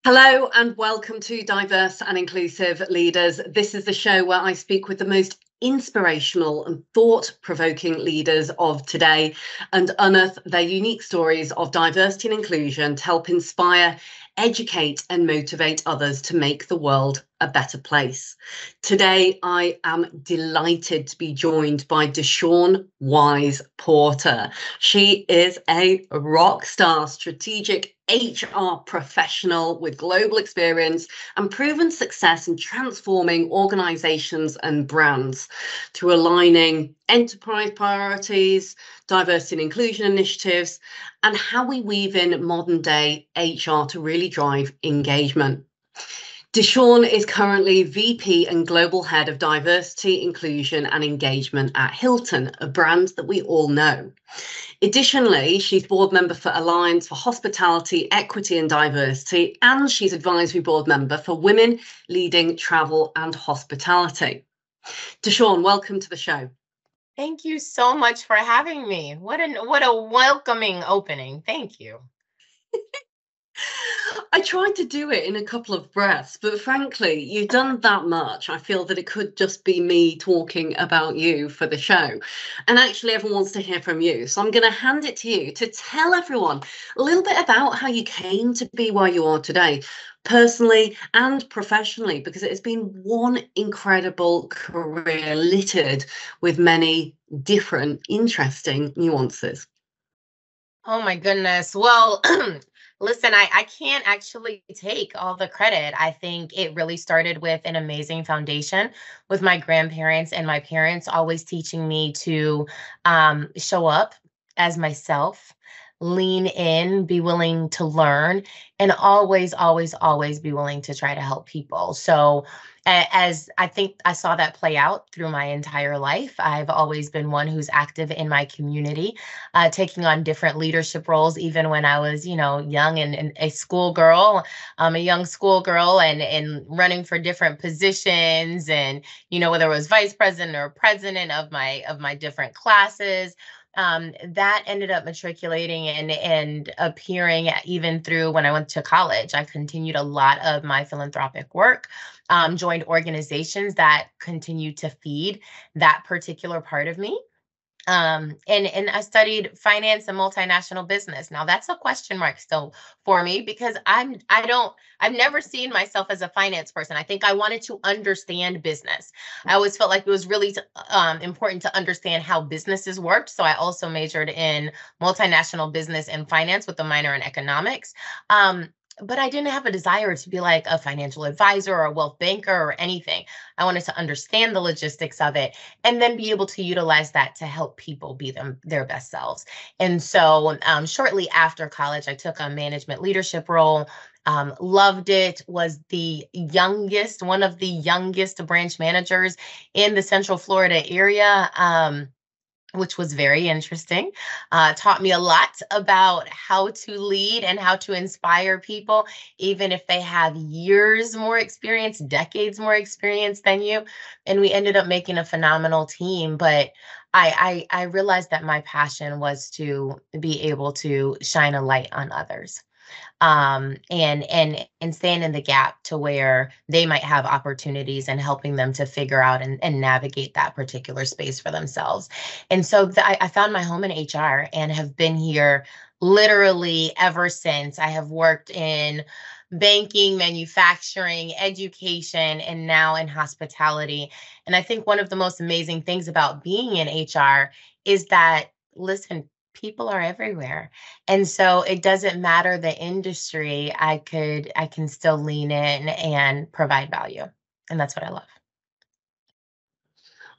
Hello and welcome to Diverse and Inclusive Leaders. This is the show where I speak with the most inspirational and thought-provoking leaders of today and unearth their unique stories of diversity and inclusion to help inspire, educate and motivate others to make the world a better place. Today, I am delighted to be joined by DeShaun Wise Porter. She is a rock star, strategic HR professional with global experience and proven success in transforming organizations and brands through aligning enterprise priorities, diversity and inclusion initiatives, and how we weave in modern day HR to really drive engagement. DeShaun is currently VP and Global Head of Diversity, Inclusion and Engagement at Hilton, a brand that we all know. Additionally, she's board member for Alliance for Hospitality, Equity and Diversity, and she's advisory board member for Women Leading Travel and Hospitality. DeShaun, welcome to the show. Thank you so much for having me. What a welcoming opening. Thank you. I tried to do it in a couple of breaths, but frankly, you've done that much. I feel that it could just be me talking about you for the show. And actually, everyone wants to hear from you. So I'm going to hand it to you to tell everyone a little bit about how you came to be where you are today, personally and professionally, because it has been one incredible career littered with many different, interesting nuances. Oh my goodness. Well, listen, I can't actually take all the credit. I think it really started with an amazing foundation with my grandparents and my parents always teaching me to show up as myself, lean in, be willing to learn, and always, always, always be willing to try to help people. So as I think I saw that play out through my entire life, I've always been one who's active in my community, taking on different leadership roles, even when I was, young and a schoolgirl, a young schoolgirl and running for different positions and, whether it was vice president or president of my different classes. That ended up matriculating and appearing even through when I went to college. I continued a lot of my philanthropic work, joined organizations that continue to feed that particular part of me. And I studied finance and multinational business. Now that's a question mark still for me because I've never seen myself as a finance person. I think I wanted to understand business. I always felt like it was really important to understand how businesses worked. So I also majored in multinational business and finance with a minor in economics. But I didn't have a desire to be like a financial advisor or a wealth banker or anything. I wanted to understand the logistics of it and then be able to utilize that to help people be their best selves. And so shortly after college, I took a management leadership role. Loved it, was one of the youngest branch managers in the Central Florida area. Which was very interesting, taught me a lot about how to lead and how to inspire people, even if they have years more experience, decades more experience than you. And we ended up making a phenomenal team. But I realized that my passion was to be able to shine a light on others. And stand in the gap to where they might have opportunities and helping them to figure out and navigate that particular space for themselves. And so I found my home in HR and have been here literally ever since. I have worked in banking, manufacturing, education, and now in hospitality. And I think one of the most amazing things about being in HR is that, listen, people are everywhere. And so it doesn't matter the industry, I can still lean in and provide value. And that's what I love.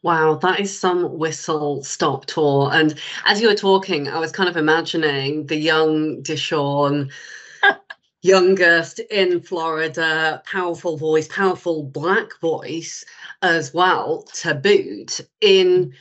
Wow, that is some whistle stop tour. And as you were talking, I was kind of imagining the young DeShaun, youngest in Florida, powerful voice, powerful Black voice as well, to boot, in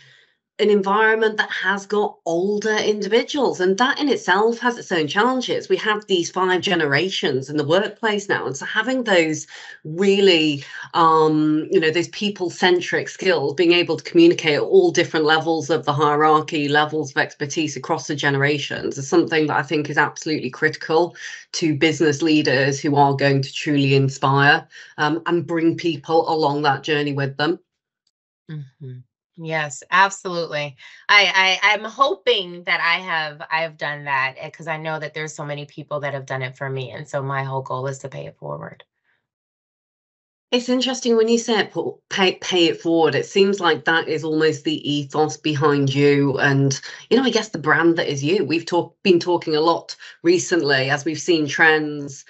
an environment that has got older individuals, and that in itself has its own challenges. We have these 5 generations in the workplace now, and so having those really those people-centric skills, being able to communicate at all different levels of the hierarchy, levels of expertise across the generations, is something that I think is absolutely critical to business leaders who are going to truly inspire and bring people along that journey with them. Mhm. Yes, absolutely. I'm hoping that I've done that, because I know that there's so many people that have done it for me, and so my whole goal is to pay it forward. It's interesting when you say it, pay it forward. It seems like that is almost the ethos behind you, and I guess the brand that is you. We've been talking a lot recently as we've seen trends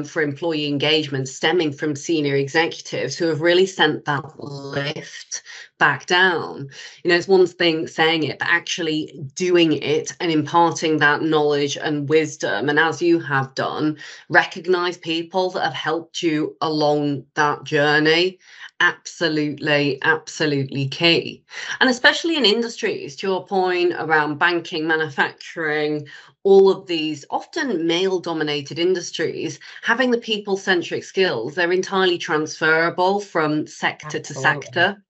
for employee engagement stemming from senior executives who have really sent that lift back down. It's one thing saying it, but actually doing it and imparting that knowledge and wisdom, and as you have done, recognize people that have helped you along that journey. Absolutely, absolutely key. And especially in industries, to your point around banking, manufacturing, all of these often male dominated industries, having the people centric skills, they're entirely transferable from sector to Absolutely. sector.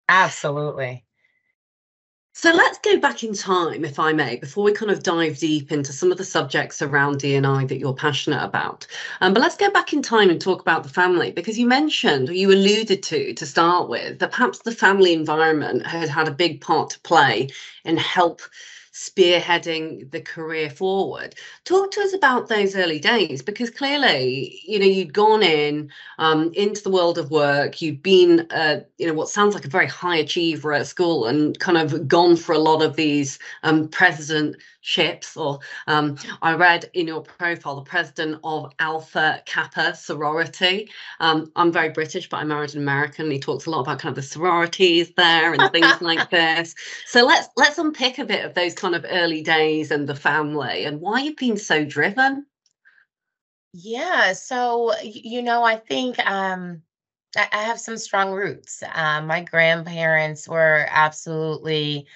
Absolutely. So let's go back in time, if I may, before we kind of dive deep into some of the subjects around D&I that you're passionate about. But let's go back in time and talk about the family, because you mentioned, or you alluded to start with, that perhaps the family environment had a big part to play in help spearheading the career forward. Talk to us about those early days, because clearly, you'd gone into the world of work, you'd been, what sounds like a very high achiever at school, and kind of gone for a lot of these presidentships, or I read in your profile, the president of Alpha Kappa sorority. I'm very British, but I married an American, and he talks a lot about kind of the sororities there and things like this. So let's unpick a bit of those kind of early days and the family and why you've been so driven. Yeah, so I think I have some strong roots. My grandparents were absolutely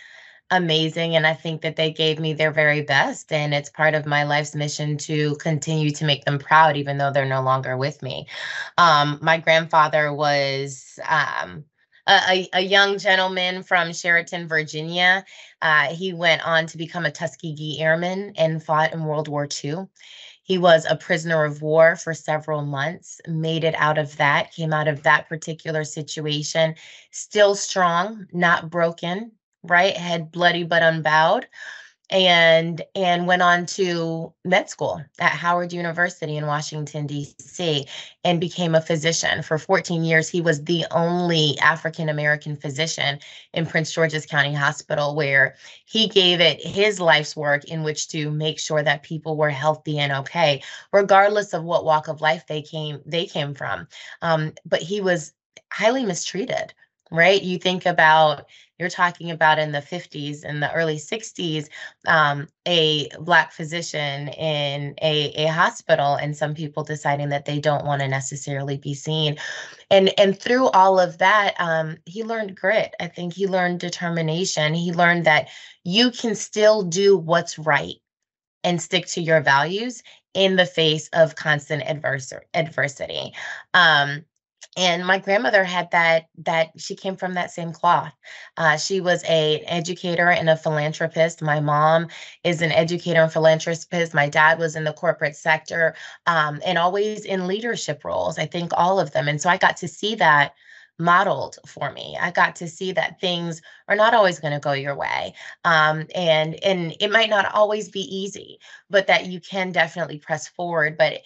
amazing, and I think that they gave me their very best, and it's part of my life's mission to continue to make them proud, even though they're no longer with me. My grandfather was a young gentleman from Sheraton, Virginia. He went on to become a Tuskegee Airman and fought in World War II. He was a prisoner of war for several months, made it out of that, came out of that particular situation, still strong, not broken, right? Head bloody but unbowed, and went on to med school at Howard University in Washington, D.C., and became a physician. For 14 years, he was the only African American physician in Prince George's County Hospital, where he gave it his life's work in which to make sure that people were healthy and okay, regardless of what walk of life they came from. But he was highly mistreated, right? You're talking about in the 50s and the early 60s, a Black physician in a hospital, and some people deciding that they don't want to necessarily be seen. And through all of that, he learned grit. I think he learned determination. He learned that you can still do what's right and stick to your values in the face of constant adversity. And my grandmother had that she came from that same cloth. She was an educator and a philanthropist. My mom is an educator and philanthropist. My dad was in the corporate sector, and always in leadership roles. I think all of them. And so I got to see that modeled for me. I got to see that things are not always going to go your way. And it might not always be easy, but that you can definitely press forward. But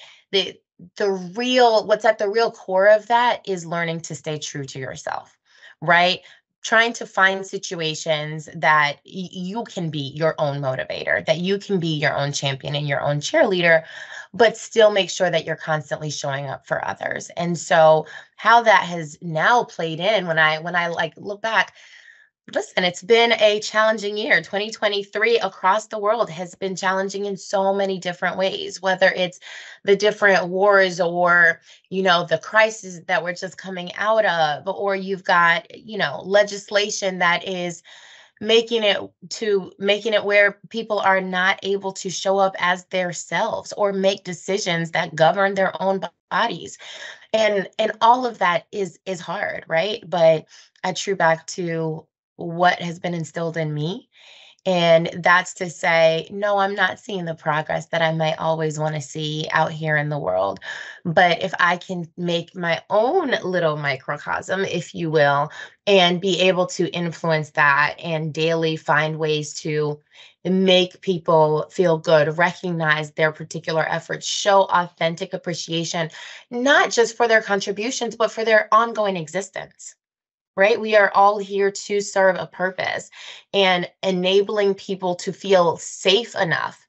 what's at the real core of that is learning to stay true to yourself, right? Trying to find situations that you can be your own motivator, that you can be your own champion and your own cheerleader, but still make sure that you're constantly showing up for others. And so how that has now played in when I like look back, listen, it's been a challenging year. 2023 across the world has been challenging in so many different ways, whether it's the different wars or, the crisis that we're just coming out of, or you've got, legislation that is making it where people are not able to show up as themselves or make decisions that govern their own bodies. And all of that is hard, right? But I true back to what has been instilled in me, and that's to say, no, I'm not seeing the progress that I might always want to see out here in the world. But if I can make my own little microcosm, if you will, and be able to influence that and daily find ways to make people feel good, recognize their particular efforts, show authentic appreciation, not just for their contributions, but for their ongoing existence, right? We are all here to serve a purpose, and enabling people to feel safe enough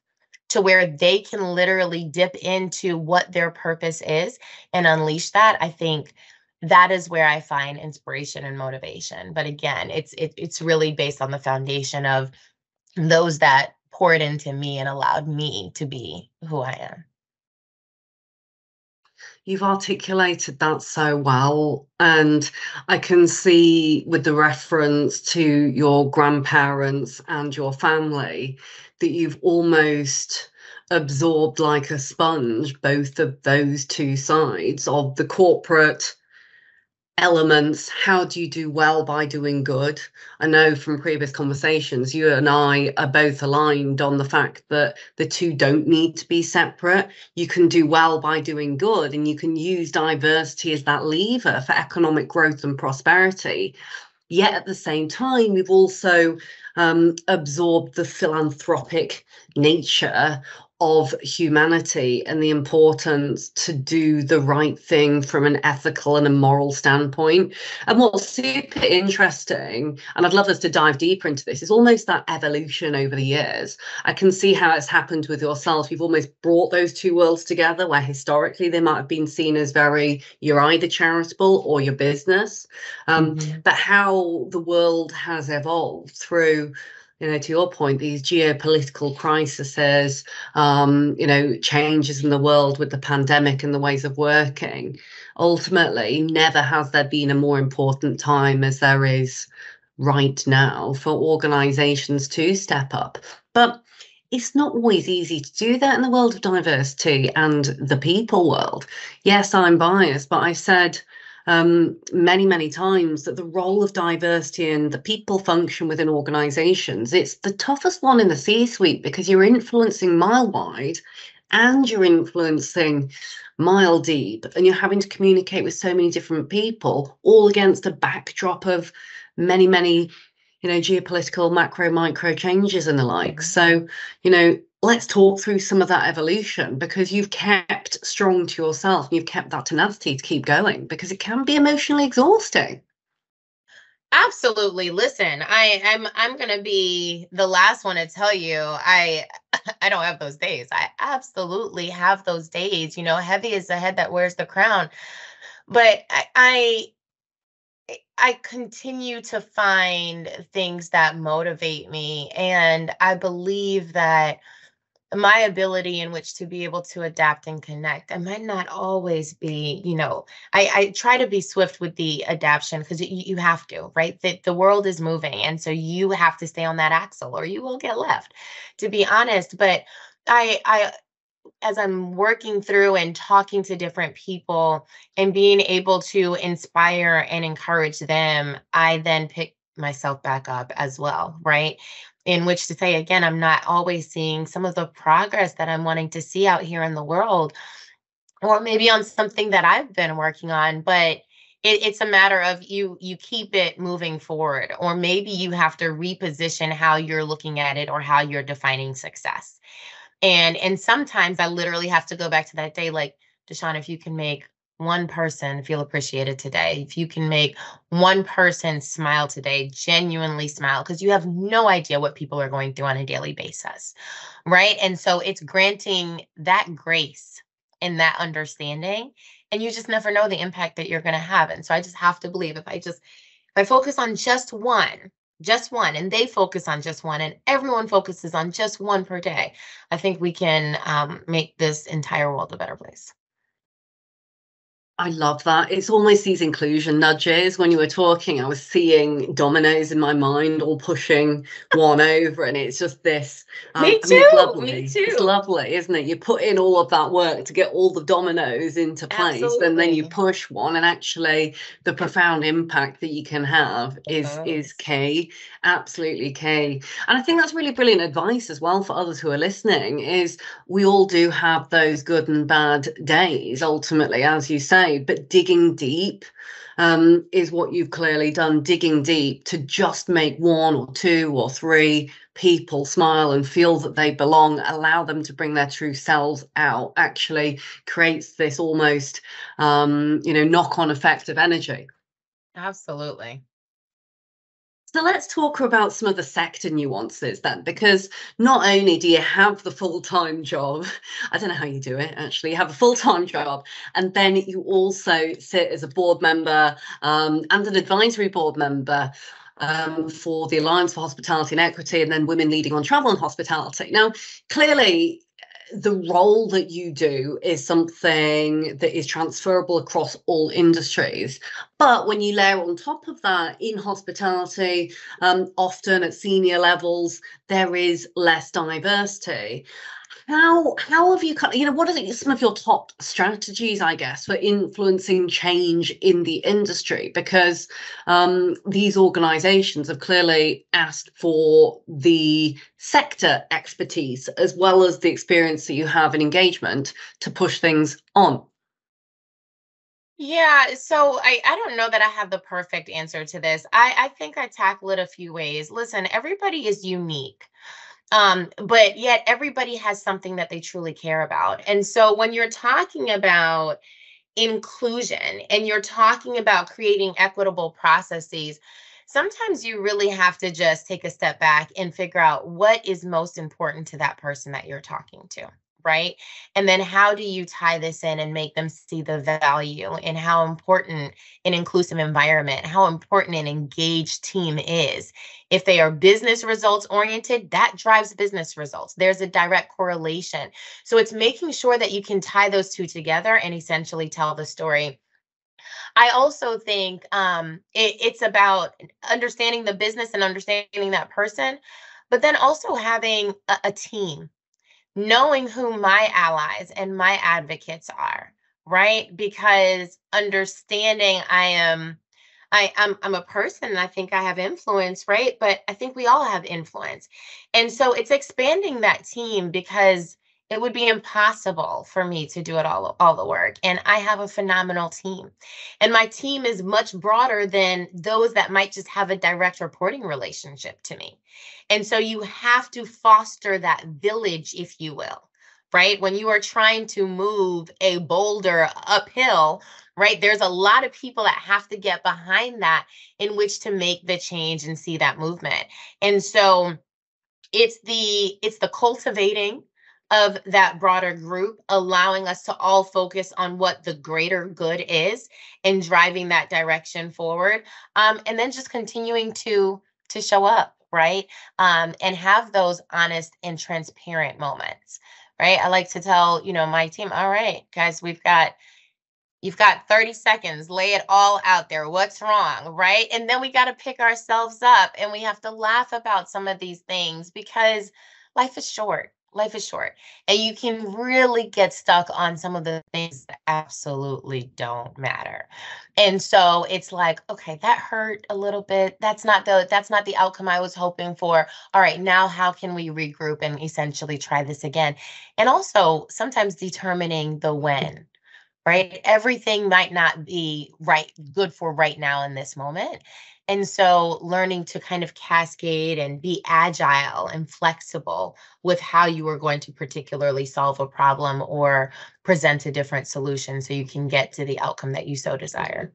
to where they can literally dip into what their purpose is and unleash that. I think that is where I find inspiration and motivation. But again, it's really based on the foundation of those that poured into me and allowed me to be who I am. You've articulated that so well. And I can see with the reference to your grandparents and your family that you've almost absorbed like a sponge both of those two sides of the corporate elements. How do you do well by doing good? I know from previous conversations, you and I are both aligned on the fact that the two don't need to be separate. You can do well by doing good, and you can use diversity as that lever for economic growth and prosperity. Yet at the same time, we've also absorbed the philanthropic nature of humanity and the importance to do the right thing from an ethical and a moral standpoint. And what's super interesting, and I'd love us to dive deeper into this, is almost that evolution over the years. I can see how it's happened with yourself. You've almost brought those two worlds together, where historically they might have been seen as you're either charitable or your business. But how the world has evolved through, to your point, these geopolitical crises, changes in the world with the pandemic and the ways of working. Ultimately, never has there been a more important time as there is right now for organizations to step up. But it's not always easy to do that in the world of diversity and the people world. Yes, I'm biased, but I've said many, many times that the role of diversity and the people function within organizations, it's the toughest one in the C-suite, because you're influencing mile wide and you're influencing mile deep, and you're having to communicate with so many different people, all against a backdrop of many, many, geopolitical macro, micro changes and the like. So, let's talk through some of that evolution, because you've kept strong to yourself and you've kept that tenacity to keep going, because it can be emotionally exhausting. Absolutely. Listen, I'm gonna be the last one to tell you I I don't have those days. I absolutely have those days. Heavy is the head that wears the crown. But I continue to find things that motivate me, and I believe that my ability in which to be able to adapt and connect, I might not always be, I try to be swift with the adaptation, because you have to, right? The world is moving. And so you have to stay on that axle or you will get left, to be honest. But I as I'm working through and talking to different people and being able to inspire and encourage them, I then pick myself back up as well, right? In which to say, again, I'm not always seeing some of the progress that I'm wanting to see out here in the world, or maybe on something that I've been working on, but it's a matter of you keep it moving forward, or maybe you have to reposition how you're looking at it or how you're defining success. And sometimes I literally have to go back to that day, like, DeShaun, if you can make one person feel appreciated today, if you can make one person smile today, genuinely smile, because you have no idea what people are going through on a daily basis, right? And so it's granting that grace and that understanding, and you just never know the impact that you're going to have. And so I just have to believe, if I focus on just one, and they focus on just one, and everyone focuses on just one per day, I think we can make this entire world a better place. I love that. It's almost these inclusion nudges. When you were talking, I was seeing dominoes in my mind, all pushing one over, and it's just this. Me I mean, it's too. Me lovely. It's too. lovely, isn't it? You put in all of that work to get all the dominoes into place, and then you Absolutely. push one, and actually, the profound impact that you can have is key. Absolutely key. And I think that's really brilliant advice as well for others who are listening. Is we all do have those good and bad days, ultimately, as you say, but digging deep is what you've clearly done. Digging deep to just make one or two or three people smile and feel that they belong, allow them to bring their true selves out, actually creates this almost knock-on effect of energy. Absolutely. So let's talk about some of the sector nuances then, because not only do you have the full-time job, I don't know how you do it actually, you have a full-time job, and then you also sit as a board member and an advisory board member for the Alliance for Hospitality and Equity, and then Women Leading on Travel and Hospitality. Now, clearly, the role that you do is something that is transferable across all industries. But when you layer on top of that, in hospitality, often at senior levels, there is less diversity. How have you what are some of your top strategies, I guess, for influencing change in the industry? Because these organizations have clearly asked for the sector expertise as well as the experience that you have in engagement to push things on. Yeah, so I don't know that I have the perfect answer to this. I think I tackle it a few ways. Listen, everybody is unique. But yet everybody has something that they truly care about. And so when you're talking about inclusion and you're talking about creating equitable processes, sometimes you really have to just take a step back and figure out what is most important to that person that you're talking to. Right. And then how do you tie this in and make them see the value and how important an inclusive environment, how important an engaged team is? If they are business results oriented, that drives business results. There's a direct correlation. So it's making sure that you can tie those two together and essentially tell the story. I also think it's about understanding the business and understanding that person, but then also having a team, knowing who my allies and my advocates are, right? Because understanding I'm a person and I think I have influence, right? But I think we all have influence. And so it's expanding that team because it would be impossible for me to do it all the work. And I have a phenomenal team. And my team is much broader than those that might just have a direct reporting relationship to me. And so you have to foster that village, if you will, right? When you are trying to move a boulder uphill, right? There's a lot of people that have to get behind that in which to make the change and see that movement. And so it's the cultivating of that broader group, allowing us to all focus on what the greater good is and driving that direction forward. And then just continuing to show up, right? And have those honest and transparent moments, right? I like to tell, my team, all right, guys, you've got 30 seconds, lay it all out there. What's wrong, right? And then we got to pick ourselves up and we have to laugh about some of these things because life is short. Life is short. And you can really get stuck on some of the things that absolutely don't matter. And so it's like, okay, that hurt a little bit. That's not the outcome I was hoping for. All right, now how can we regroup and essentially try this again? And also sometimes determining the when, right? Everything might not be good for right now in this moment. And so learning to kind of cascade and be agile and flexible with how you are going to particularly solve a problem or present a different solution so you can get to the outcome that you so desire.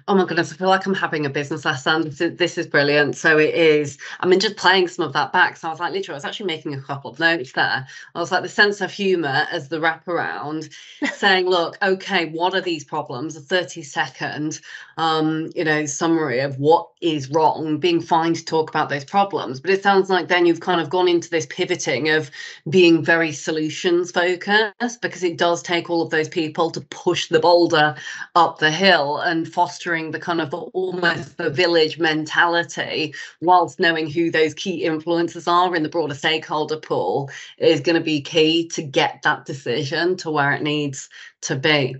Oh my goodness, I feel like I'm having a business lesson. This is brilliant. So it is, I mean, just playing some of that back. So I was like, literally, I was actually making a couple of notes there. I was like, the sense of humor as the wraparound, saying, look, okay, what are these problems? A 30-second summary of what is wrong, being fine to talk about those problems. But it sounds like then you've kind of gone into this pivoting of being very solutions focused, because it does take all of those people to push the boulder up the hill, and fostering the kind of almost the village mentality, whilst knowing who those key influencers are in the broader stakeholder pool, is going to be key to get that decision to where it needs to be.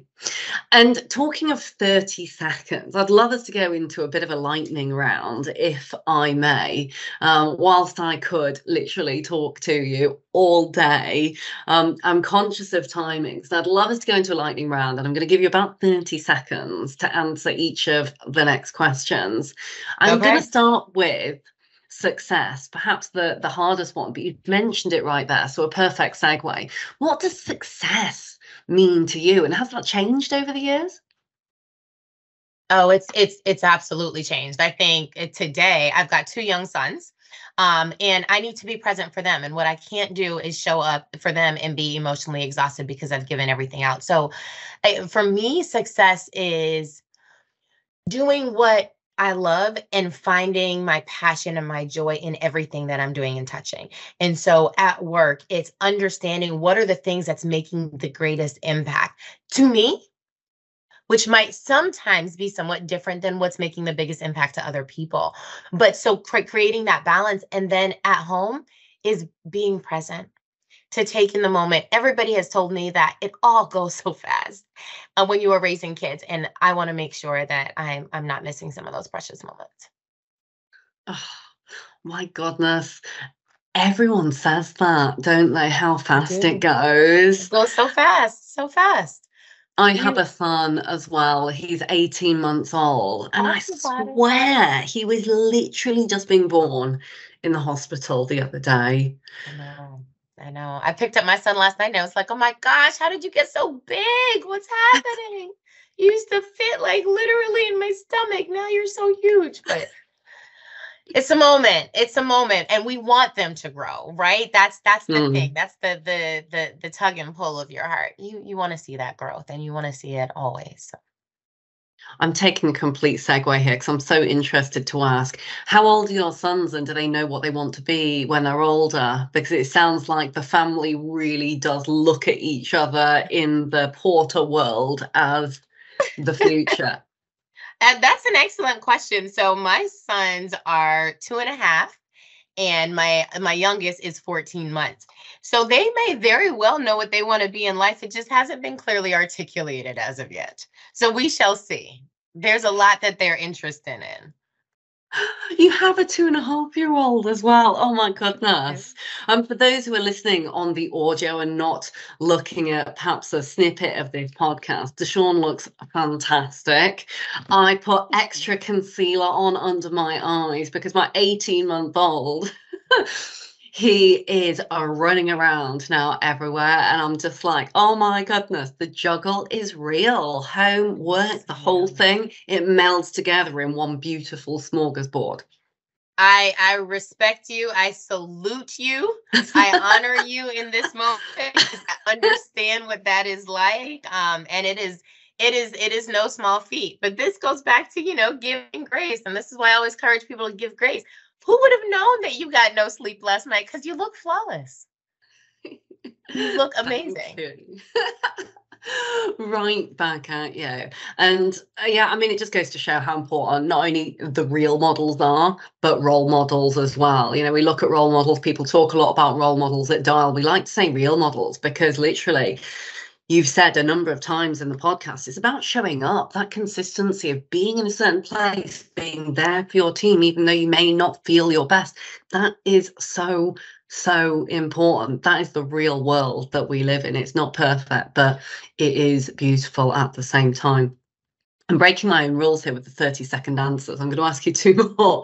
And talking of 30 seconds, I'd love us to go into a bit of a lightning round, if I may. Whilst I could literally talk to you all day, I'm conscious of timing. So I'd love us to go into a lightning round, and I'm going to give you about 30 seconds to answer each of the next questions. I'm going to start with success, perhaps the hardest one, but you mentioned it right there. So a perfect segue. What does success mean to you, and has that changed over the years? Oh, it's absolutely changed. I think today I've got 2 young sons, and I need to be present for them. And what I can't do is show up for them and be emotionally exhausted because I've given everything out. So for me, success is doing what I love and finding my passion and my joy in everything that I'm doing and touching. And so at work, it's understanding what are the things that's making the greatest impact to me, which might sometimes be somewhat different than what's making the biggest impact to other people. But so creating that balance. And then at home is being present, to take in the moment. Everybody has told me that it all goes so fast when you are raising kids. And I want to make sure that I'm not missing some of those precious moments. Oh, my goodness. Everyone says that, don't they? How fast it goes. It goes so fast, so fast. I have a son as well. He's 18 months old. And I swear he was literally just being born in the hospital the other day. I know. I picked up my son last night and I was like, oh my gosh, how did you get so big? What's happening? You used to fit like literally in my stomach. Now you're so huge. But it's a moment. It's a moment. And we want them to grow, right? That's the thing. That's the tug and pull of your heart. You want to see that growth, and you want to see it always. So. I'm taking a complete segue here because I'm so interested to ask, how old are your sons, and do they know what they want to be when they're older? Because it sounds like the family really does look at each other in the Porter world as the future. And that's an excellent question. So my sons are 2.5, and my youngest is 14 months. So they may very well know what they want to be in life. It just hasn't been clearly articulated as of yet. So we shall see. There's a lot that they're interested in. You have a 2.5-year-old as well. Oh my goodness. For those who are listening on the audio and not looking at perhaps a snippet of this podcast, DeShaun looks fantastic. I put extra concealer on under my eyes because my 18-month-old he is running around now everywhere, and I'm just like, oh my goodness, the juggle is real. Home, work, the whole thing, it melds together in one beautiful smorgasbord. I respect you. I salute you. I honor you in this moment. I understand what that is like. And it is no small feat. But this goes back to, giving grace. And this is why I always encourage people to give grace. Who would have known that you got no sleep last night? Because you look flawless. You look amazing. Right back at you. And it just goes to show how important not only the real models are, but role models as well. We look at role models. People talk a lot about role models at Dial. We like to say real models because literally, you've said a number of times in the podcast, it's about showing up, that consistency of being in a certain place, being there for your team, even though you may not feel your best. That is so, so important. That is the real world that we live in. It's not perfect, but it is beautiful at the same time. I'm breaking my own rules here with the 30-second answers. I'm going to ask you 2 more.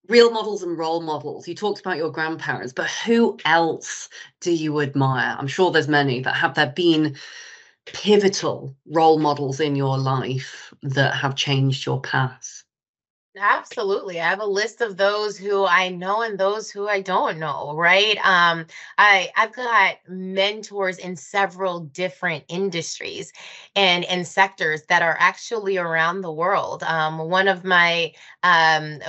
Real models and role models. You talked about your grandparents, but who else do you admire? I'm sure there's many, but have there been pivotal role models in your life that have changed your path? Absolutely. I have a list of those who I know and those who I don't know, right? I've got mentors in several different industries and sectors that are actually around the world. One of my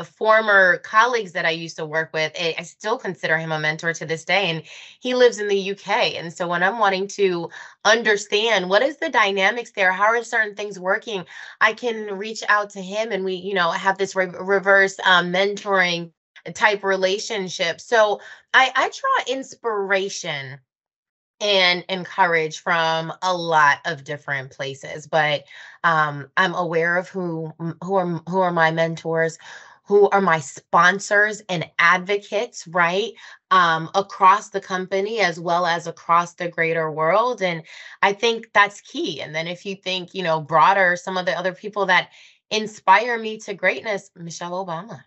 former colleagues that I used to work with, I still consider him a mentor to this day, and he lives in the UK. And so when I'm wanting to understand what is the dynamics there, how are certain things working, I can reach out to him, and we, have this reverse mentoring type relationship. So I draw inspiration and courage from a lot of different places, but I'm aware of who are my mentors, who are my sponsors and advocates, right? Across the company as well as across the greater world. And I think that's key. And then if you think, broader, some of the other people that inspire me to greatness, Michelle Obama,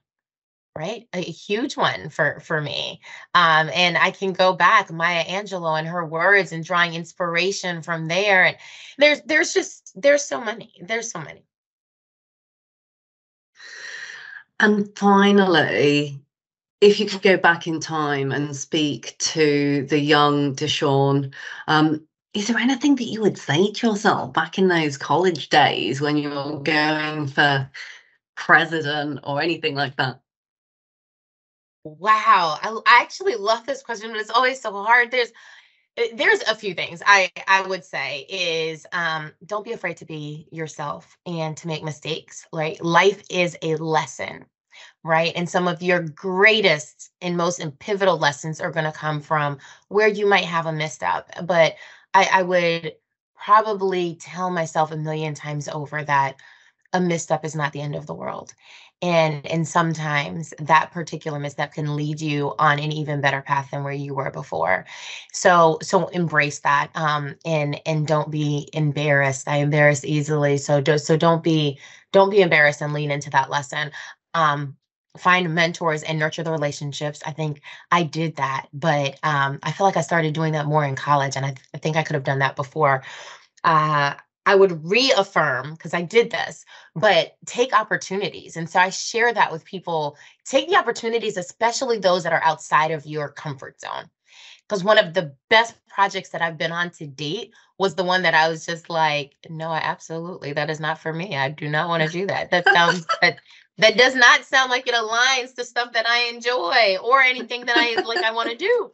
right? A huge one for me. And I can go back, Maya Angelou and her words, and drawing inspiration from there. And there's so many. There's so many. And finally, if you could go back in time and speak to the young DeShaun, is there anything that you would say to yourself back in those college days when you were going for president or anything like that? Wow. I actually love this question, but it's always so hard. There's a few things I would say is, don't be afraid to be yourself and to make mistakes, right? Life is a lesson, right? And some of your greatest and most pivotal lessons are going to come from where you might have a misstep. But I would probably tell myself a million times over that a misstep is not the end of the world. And sometimes that particular misstep can lead you on an even better path than where you were before. So embrace that, and don't be embarrassed. I embarrass easily. So don't be embarrassed, and lean into that lesson. Find mentors and nurture the relationships. I think I did that, but I feel like I started doing that more in college, and I think I could have done that before. uh, I would reaffirm, because I did this, but take opportunities. And so I share that with people. Take the opportunities, especially those that are outside of your comfort zone. Because one of the best projects that I've been on to date was the one that I was just like, no, that is not for me. I do not want to do that. That does not sound like it aligns to stuff that I enjoy or anything that I want to do.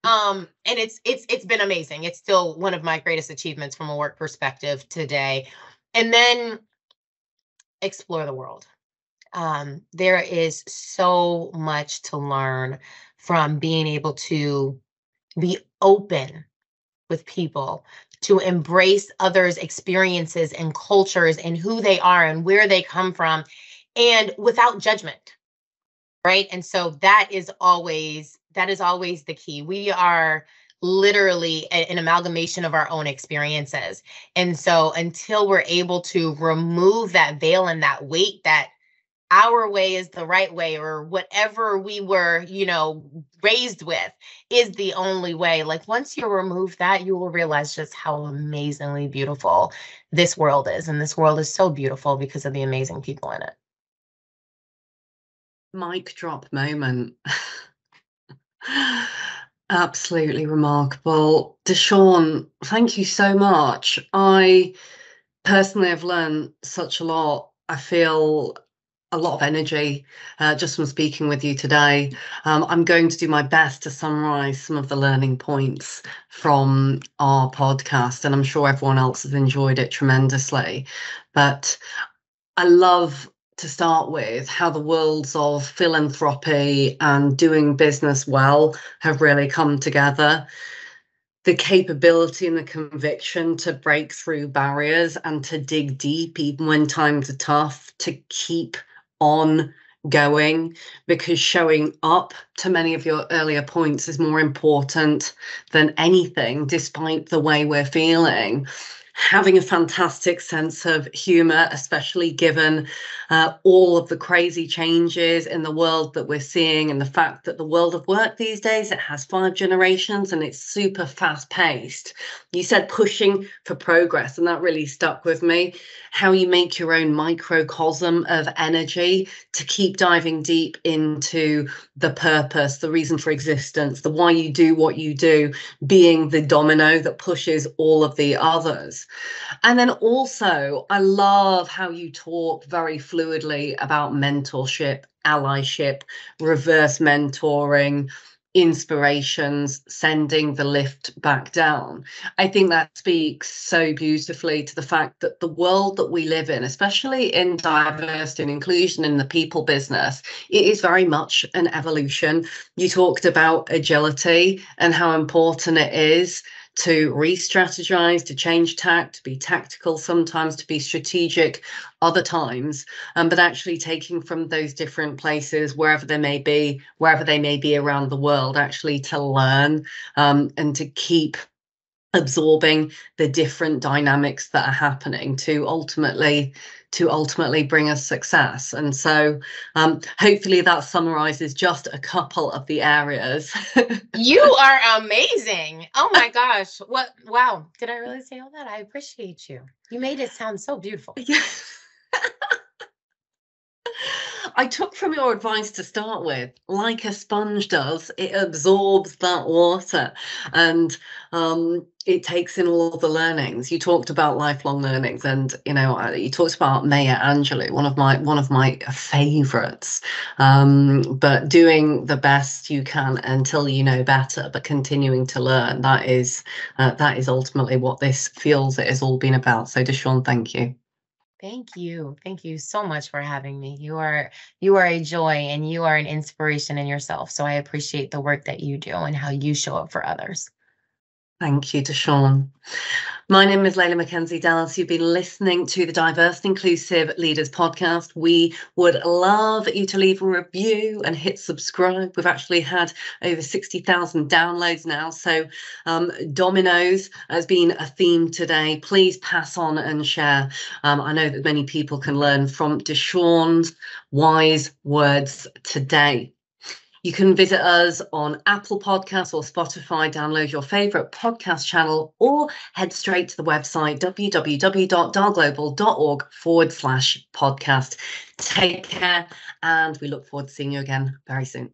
And it's been amazing. It's still one of my greatest achievements from a work perspective today. And then explore the world. There is so much to learn from being able to be open with people, to embrace others' experiences and cultures and who they are and where they come from, and without judgment, right? And so that is always the key. We are literally an amalgamation of our own experiences. And so until we're able to remove that veil and that weight that our way is the right way, or whatever we were, raised with is the only way. Like, once you remove that, you will realize just how amazingly beautiful this world is. And this world is so beautiful because of the amazing people in it. Mic drop moment. Absolutely remarkable. DeShaun, thank you so much. I personally have learned such a lot. I feel a lot of energy just from speaking with you today. I'm going to do my best to summarize some of the learning points from our podcast, and I'm sure everyone else has enjoyed it tremendously. But I love to start with how the worlds of philanthropy and doing business well have really come together. The capability and the conviction to break through barriers and to dig deep even when times are tough, to keep on going, because showing up, to many of your earlier points, is more important than anything, despite the way we're feeling. Having a fantastic sense of humor, especially given all of the crazy changes in the world that we're seeing, and the fact that the world of work these days, it has 5 generations and it's super fast paced. You said pushing for progress, and that really stuck with me. How you make your own microcosm of energy to keep diving deep into the purpose, the reason for existence, the why you do what you do, being the domino that pushes all of the others. And then also, I love how you talk very fluidly about mentorship, allyship, reverse mentoring, inspirations, sending the lift back down. I think that speaks so beautifully to the fact that the world that we live in, especially in diversity and inclusion in the people business, it is very much an evolution. You talked about agility and how important it is to re-strategize, to change tact, to be tactical sometimes, to be strategic other times, but actually taking from those different places, wherever they may be around the world, actually to learn and to keep absorbing the different dynamics that are happening to ultimately bring us success. And so hopefully that summarizes just a couple of the areas. You are amazing. Oh my gosh. What? Wow. Did I really say all that? I appreciate you. You made it sound so beautiful. Yeah. I took from your advice to start with, like a sponge does, it absorbs that water, and it takes in all the learnings. You talked about lifelong learnings, and you talked about Maya Angelou, one of my favorites. But doing the best you can until you know better, but continuing to learn, that is ultimately what this feels it has all been about. So, DeShaun, thank you. Thank you. Thank you so much for having me. You are a joy, and you are an inspiration in yourself. So I appreciate the work that you do and how you show up for others. Thank you, DeShaun. My name is Layla Mackenzie Dallas. You've been listening to the Diverse and Inclusive Leaders podcast. We would love you to leave a review and hit subscribe. We've actually had over 60,000 downloads now. So dominoes has been a theme today. Please pass on and share. I know that many people can learn from DeShaun's wise words today. You can visit us on Apple Podcasts or Spotify, download your favorite podcast channel, or head straight to the website, www.dalglobal.org/podcast. Take care, and we look forward to seeing you again very soon.